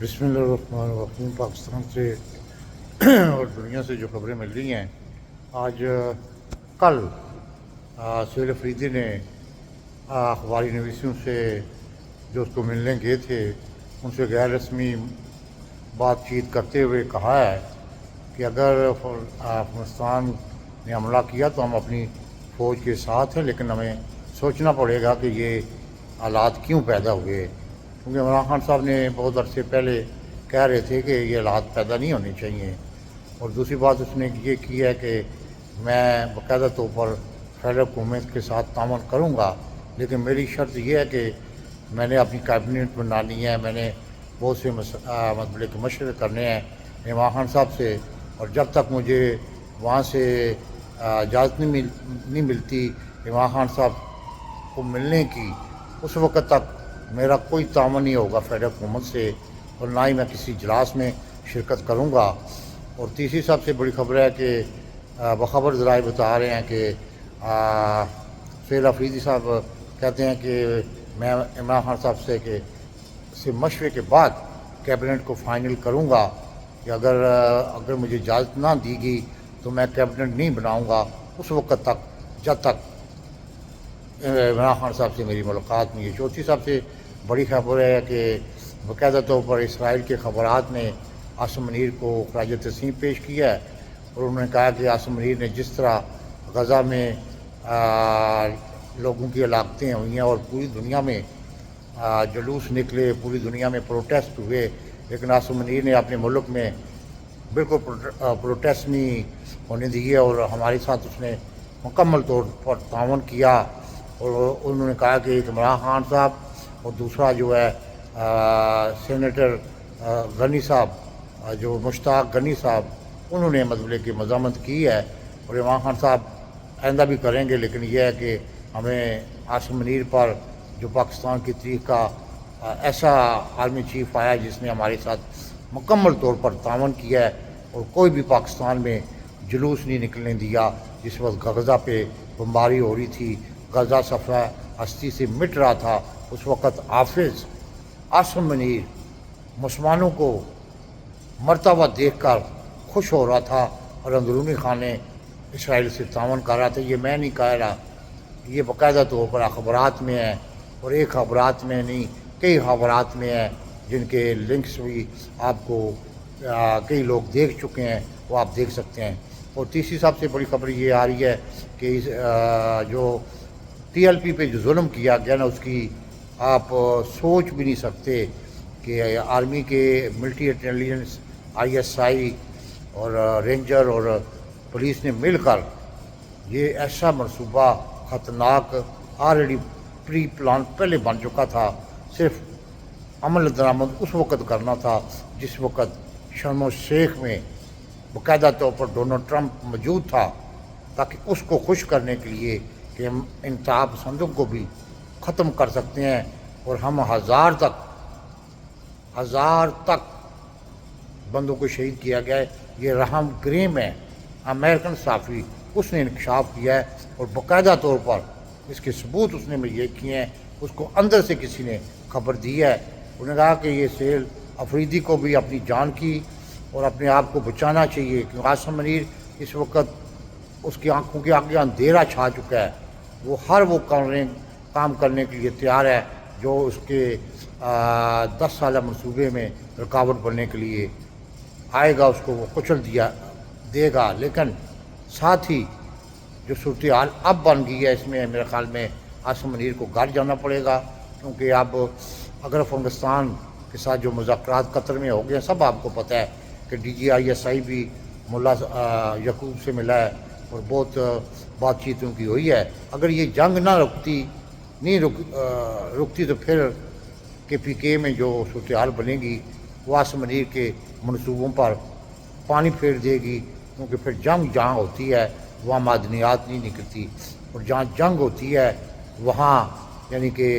बिस्मिल्लाहिर्रहमानिर्रहीम। पाकिस्तान से और दुनिया से जो खबरें मिल रही हैं, आज कल सुहेल अफरीदी ने अखबारी नवीसियों से जो उसको मिलने गए थे उनसे गैर रस्मी बातचीत करते हुए कहा है कि अगर अफगानिस्तान ने हमला किया तो हम अपनी फ़ौज के साथ हैं, लेकिन हमें सोचना पड़ेगा कि ये हालात क्यों पैदा हुए। क्योंकि इमरान खान साहब ने बहुत अरसे पहले कह रहे थे कि ये हालात पैदा नहीं होने चाहिए। और दूसरी बात उसने ये की है कि मैं बाकायदा तौर पर फेडरल हुकूमत के साथ तामन करूँगा, लेकिन मेरी शर्त यह है कि मैंने अपनी कैबिनेट बनानी है, मैंने बहुत से मतलब के मशवरे करने हैं इमरान खान साहब से, और जब तक मुझे वहाँ से इजाज़त नहीं मिलती इमरान खान साहब को मिलने की, उस वक़्त तक मेरा कोई तामन नहीं होगा फेडरल हुकूमत से, और ना ही मैं किसी इजलास में शिरकत करूँगा। और तीसरी सबसे बड़ी खबर है कि बखबर ज़राए बता रहे हैं कि सुहेल अफरीदी साहब कहते हैं कि मैं इमरान खान साहब से मशवरे के बाद कैबिनेट को फ़ाइनल करूँगा कि अगर मुझे इजाज़त ना दी गई तो मैं कैबिनेट नहीं बनाऊँगा उस वक़्त तक जब तक इमरान खान साहब से मेरी मुलाकात नहीं है। चौथी सबसे बड़ी खबर है कि बाकायदा तौर पर इसराइल के ख़बरात ने आसिम मुनीर को खराज तस्लीम पेश किया है, और उन्होंने कहा कि आसिम मुनीर ने जिस तरह गज़ा में लोगों की हलाकतें हुई हैं और पूरी दुनिया में जुलूस निकले, पूरी दुनिया में प्रोटेस्ट हुए, लेकिन आसिम मुनीर ने अपने मुल्क में बिल्कुल प्रोटेस्ट नहीं होने दी है और हमारे साथ उसने मुकम्मल तौर पर तावन किया। और उन्होंने कहा कि एक इमरान खान साहब और दूसरा जो है सेनेटर गनी साहब, जो मुश्ताक गनी साहब, उन्होंने मतलब कि मज़ामत की है और इमरान खान साहब आइंदा भी करेंगे। लेकिन यह है कि हमें आसिम मुनीर पर जो पाकिस्तान की तारीख का ऐसा आर्मी चीफ आया जिसने हमारे साथ मुकम्मल तौर पर तावन किया है और कोई भी पाकिस्तान में जुलूस नहीं निकलने दिया। जिस वक्त गज़ा पे बमबारी हो रही थी, गज़ा सफ़ा हस्ती से मिट रहा था, उस वक़्त हाफिज़ आसिम मुनीर मुसलमानों को मरता हुआ देख कर खुश हो रहा था और अंदरूनी खाने इसराइल से तावन कर रहा था। ये मैं नहीं कह रहा, ये बाकायदा तौर पर अखबारात में है, और एक खबरात में नहीं कई खबरात में है जिनके लिंक्स भी आपको कई लोग देख चुके हैं, वो आप देख सकते हैं। और तीसरी सबसे बड़ी खबर ये आ रही है कि जो TLP पे जो जुल्म किया गया ना, उसकी आप सोच भी नहीं सकते कि आर्मी के मिलिट्री इंटेलिजेंस ISI और रेंजर और पुलिस ने मिलकर ये ऐसा मनसूबा ख़तरनाक ऑलरेडी प्री प्लान पहले बन चुका था, सिर्फ अमल दरामद उस वक़्त करना था जिस वक़्त शर्म शेख में बाकायदा तौर पर डोनाल्ड ट्रंप मौजूद था, ताकि उसको खुश करने के लिए कि हम इंतहा पसंदों को भी ख़त्म कर सकते हैं और हम हज़ार तक बंदों को शहीद किया गया है। ये रहम ग्रेम है, अमेरिकन सहाफ़ी, उसने इंकशाफ किया है और बाकायदा तौर पर इसके सबूत उसने मुझे किए हैं। उसको अंदर से किसी ने खबर दी है, उन्होंने कहा कि ये सुहेल अफरीदी को भी अपनी जान की और अपने आप को बचाना चाहिए, क्योंकि आसिम मुनीर इस वक्त उसकी आंखों के आगे अंधेरा छा चुका है। वो हर वो काम करने के लिए तैयार है जो उसके 10 साल मंसूबे में रुकावट बनने के लिए आएगा, उसको वो कुचल देगा। लेकिन साथ ही जो सूरत हाल अब बन गई है, इसमें मेरे ख्याल में आसिम मुनीर को घर जाना पड़ेगा, क्योंकि अब अगर अफगानिस्तान के साथ जो मुज़ाकरात कतर में हो गए, सब आपको पता है कि DGISI भी मुल्ला यकूब से मिला है और बहुत बातचीत उनकी हुई है। अगर ये जंग ना रुकती तो फिर KPK में जो सूरत हाल बनेगी वो आसिम मुनीर के मनसूबों पर पानी फेर देगी, क्योंकि फिर जंग जहाँ होती है वहाँ मादनियात नहीं निकलती, और जहाँ जंग होती है वहाँ यानी कि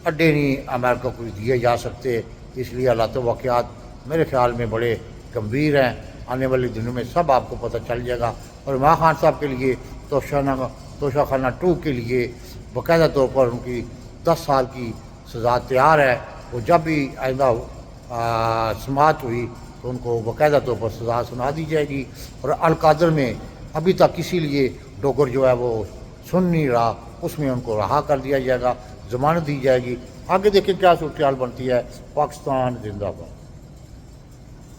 अड्डे नहीं अमेरिका को दिए जा सकते। इसलिए हालात वाक़यात मेरे ख्याल में बड़े गंभीर हैं। आने वाले दिनों में सब आपको पता चल जाएगा। और इमरान खान साहब के लिए तोशाखाना 2 के लिए बाकायदा तौर पर उनकी 10 साल की सज़ा तैयार है। वो जब भी आइंदा سماعت ہوئی تو ان کو باقاعدہ طور پر سزا سنا دی جائے گی. اور القادر میں ابھی تک اسی لیے ڈوگر جو ہے وہ سن نہیں رہا, اس میں ان کو رہا کر دیا جائے گا, ضمانت دی جائے گی. آگے دیکھیں کیا صورتحال بنتی ہے. پاکستان زندہ باد.